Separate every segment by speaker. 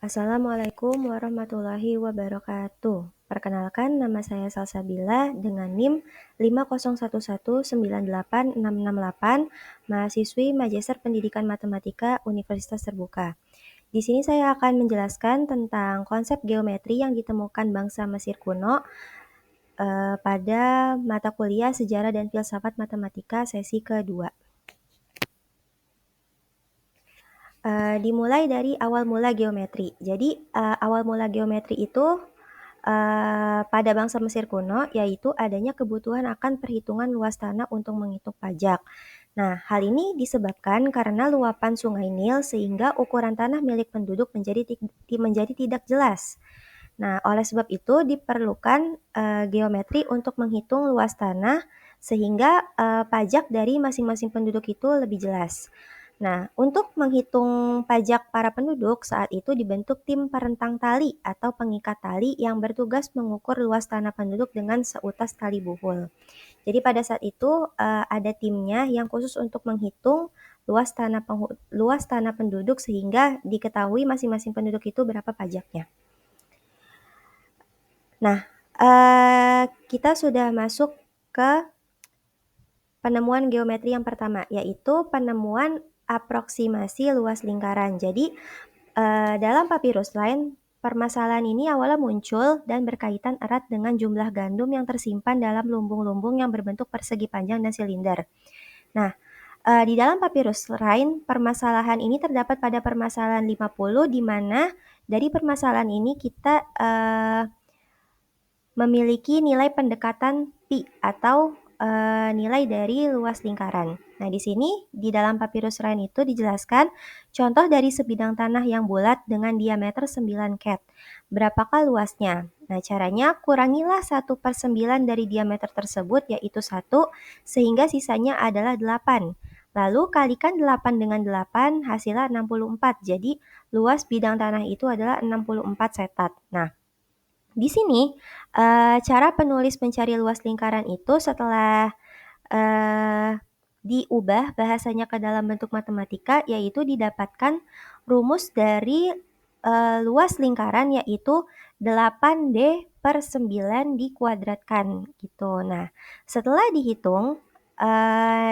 Speaker 1: Assalamualaikum warahmatullahi wabarakatuh. Perkenalkan, nama saya Salsabila dengan NIM 501198668, mahasiswi Majeser Pendidikan Matematika Universitas Terbuka. Di sini saya akan menjelaskan tentang konsep geometri yang ditemukan bangsa Mesir kuno pada mata kuliah Sejarah dan Filsafat Matematika sesi kedua. Dimulai dari awal mula geometri. Jadi awal mula geometri itu pada bangsa Mesir kuno, yaitu adanya kebutuhan akan perhitungan luas tanah untuk menghitung pajak. Nah, hal ini disebabkan karena luapan sungai Nil sehingga ukuran tanah milik penduduk menjadi tidak jelas. Nah, oleh sebab itu diperlukan geometri untuk menghitung luas tanah sehingga pajak dari masing-masing penduduk itu lebih jelas. Nah, untuk menghitung pajak para penduduk, saat itu dibentuk tim perentang tali atau pengikat tali yang bertugas mengukur luas tanah penduduk dengan seutas tali buhul. Jadi pada saat itu ada timnya yang khusus untuk menghitung luas tanah penduduk sehingga diketahui masing-masing penduduk itu berapa pajaknya. Nah, kita sudah masuk ke penemuan geometri yang pertama, yaitu penemuan aproksimasi luas lingkaran. Jadi, dalam papirus lain, permasalahan ini awalnya muncul dan berkaitan erat dengan jumlah gandum yang tersimpan dalam lumbung-lumbung yang berbentuk persegi panjang dan silinder. Nah, di dalam papirus lain, permasalahan ini terdapat pada permasalahan 50, di mana dari permasalahan ini kita memiliki nilai pendekatan pi atau nilai dari luas lingkaran. Nah, di sini di dalam papirus lain itu dijelaskan contoh dari sebidang tanah yang bulat dengan diameter 9 ket. Berapakah luasnya? Nah, caranya kurangilah 1/9 dari diameter tersebut, yaitu 1, sehingga sisanya adalah 8. Lalu kalikan 8 dengan 8, hasilnya 64. Jadi, luas bidang tanah itu adalah 64 setat. Nah, di sini cara penulis mencari luas lingkaran itu setelah diubah bahasanya ke dalam bentuk matematika, yaitu didapatkan rumus dari luas lingkaran, yaitu 8D/9 dikuadratkan gitu. Nah, setelah dihitung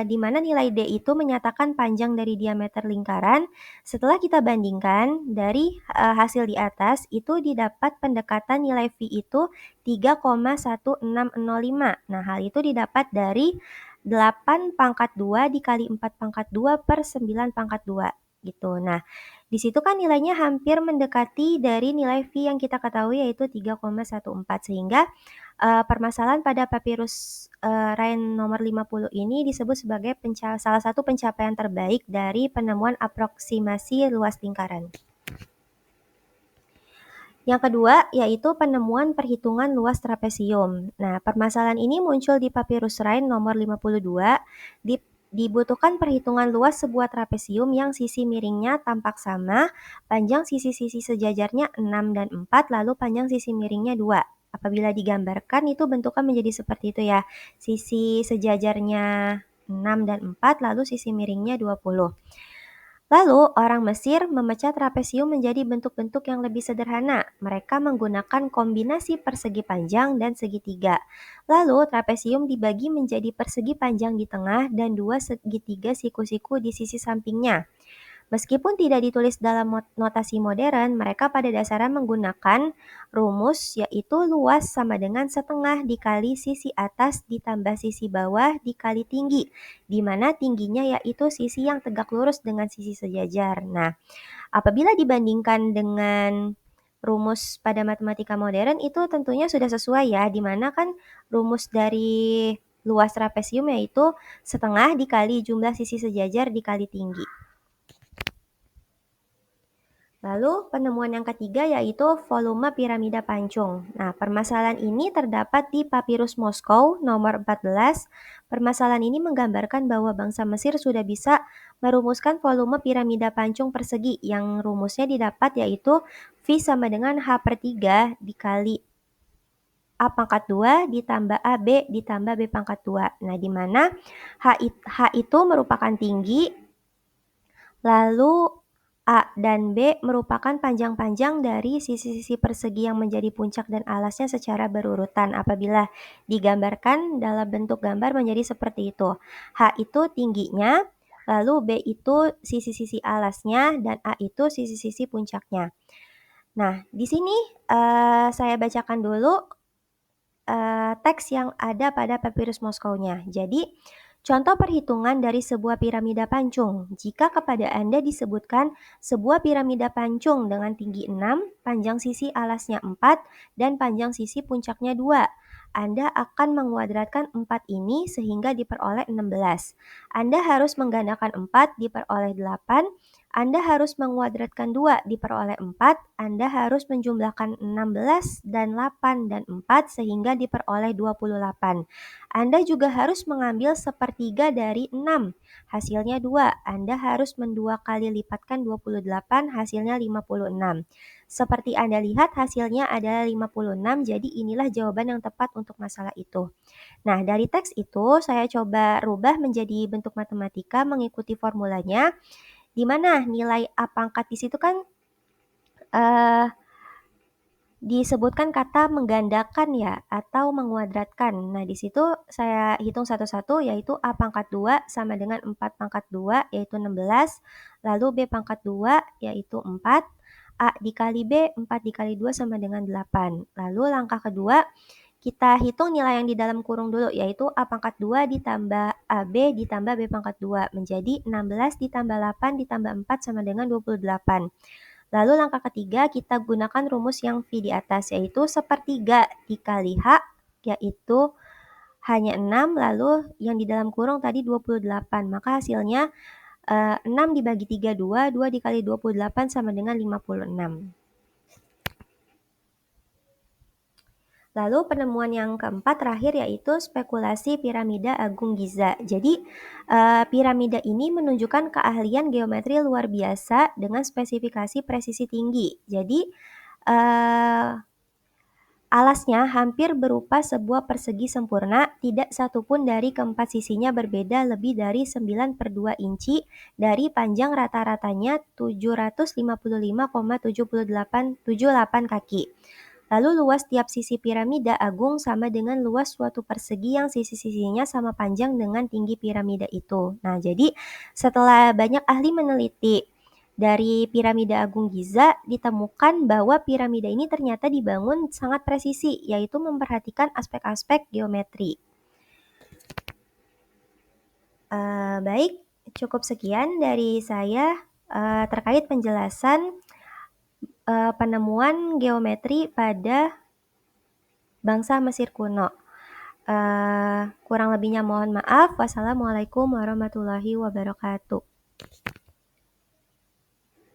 Speaker 1: di mana nilai D itu menyatakan panjang dari diameter lingkaran, setelah kita bandingkan dari hasil di atas, itu didapat pendekatan nilai V itu 3,1605. Nah, hal itu didapat dari 8 pangkat 2 dikali 4 pangkat 2 per 9 pangkat 2 gitu. Nah, di situ kan nilainya hampir mendekati dari nilai V yang kita ketahui, yaitu 3,14, sehingga permasalahan pada papirus Rhine nomor 50 ini disebut sebagai salah satu pencapaian terbaik dari penemuan aproksimasi luas lingkaran. Yang kedua, yaitu penemuan perhitungan luas trapesium. Nah, permasalahan ini muncul di papirus Rhine nomor 52. Dibutuhkan perhitungan luas sebuah trapesium yang sisi miringnya tampak sama, panjang sisi-sisi sejajarnya 6 dan 4, lalu panjang sisi miringnya 2. Apabila digambarkan itu bentuknya menjadi seperti itu ya. Sisi sejajarnya 6 dan 4, lalu sisi miringnya 20. Lalu, orang Mesir memecah trapesium menjadi bentuk-bentuk yang lebih sederhana. Mereka menggunakan kombinasi persegi panjang dan segitiga. Lalu, trapesium dibagi menjadi persegi panjang di tengah dan 2 segitiga siku-siku di sisi sampingnya. Meskipun tidak ditulis dalam notasi modern, mereka pada dasarnya menggunakan rumus, yaitu luas sama dengan setengah dikali sisi atas ditambah sisi bawah dikali tinggi, di mana tingginya yaitu sisi yang tegak lurus dengan sisi sejajar. Nah, apabila dibandingkan dengan rumus pada matematika modern, itu tentunya sudah sesuai ya, di mana kan rumus dari luas trapesium yaitu setengah dikali jumlah sisi sejajar dikali tinggi. Lalu penemuan yang ketiga yaitu volume piramida pancung. Nah, permasalahan ini terdapat di papirus Moskow nomor 14. Permasalahan ini menggambarkan bahwa bangsa Mesir sudah bisa merumuskan volume piramida pancung persegi yang rumusnya didapat yaitu V sama dengan H/3 dikali A pangkat 2 ditambah AB ditambah B pangkat 2. Nah, di mana H itu merupakan tinggi, lalu A dan B merupakan panjang-panjang dari sisi-sisi persegi yang menjadi puncak dan alasnya secara berurutan apabila digambarkan dalam bentuk gambar menjadi seperti itu. H itu tingginya, lalu B itu sisi-sisi alasnya, dan A itu sisi-sisi puncaknya. Nah, di sini saya bacakan dulu teks yang ada pada papirus Moskow-nya. Jadi, contoh perhitungan dari sebuah piramida pancung. Jika kepada Anda disebutkan sebuah piramida pancung dengan tinggi 6, panjang sisi alasnya 4, dan panjang sisi puncaknya 2. Anda akan menguadratkan 4 ini sehingga diperoleh 16. Anda harus menggandakan 4 diperoleh 8. Anda harus menguadratkan 2 diperoleh 4, Anda harus menjumlahkan 16 dan 8 dan 4 sehingga diperoleh 28. Anda juga harus mengambil sepertiga dari 6, hasilnya 2. Anda harus mendua kali lipatkan 28, hasilnya 56. Seperti Anda lihat hasilnya adalah 56, jadi inilah jawaban yang tepat untuk masalah itu. Nah, dari teks itu saya coba rubah menjadi bentuk matematika mengikuti formulanya, di mana nilai A pangkat di situ kan disebutkan kata menggandakan ya atau menguadratkan. Nah, di situ saya hitung satu-satu yaitu A pangkat 2 sama dengan 4 pangkat 2 yaitu 16, lalu B pangkat 2 yaitu 4, A dikali B 4 dikali 2 sama dengan 8. Lalu langkah kedua, kita hitung nilai yang di dalam kurung dulu, yaitu A pangkat 2 ditambah AB ditambah B pangkat 2, menjadi 16 ditambah 8 ditambah 4 sama dengan 28. Lalu langkah ketiga, kita gunakan rumus yang V di atas, yaitu sepertiga dikali H, yaitu hanya 6, lalu yang di dalam kurung tadi 28. Maka hasilnya 6 dibagi 3, 2 dikali 28 sama dengan 56. Lalu penemuan yang keempat terakhir yaitu spekulasi piramida Agung Giza. Jadi piramida ini menunjukkan keahlian geometri luar biasa dengan spesifikasi presisi tinggi. Jadi alasnya hampir berupa sebuah persegi sempurna, tidak satupun dari keempat sisinya berbeda lebih dari 9/2 inci dari panjang rata-ratanya 755,7878 kaki. Lalu luas tiap sisi piramida agung sama dengan luas suatu persegi yang sisi-sisinya sama panjang dengan tinggi piramida itu. Nah, jadi setelah banyak ahli meneliti dari piramida Agung Giza, ditemukan bahwa piramida ini ternyata dibangun sangat presisi, yaitu memperhatikan aspek-aspek geometri. Baik, cukup sekian dari saya terkait penjelasan penemuan geometri pada bangsa Mesir kuno. Kurang lebihnya mohon maaf. Wassalamualaikum warahmatullahi wabarakatuh.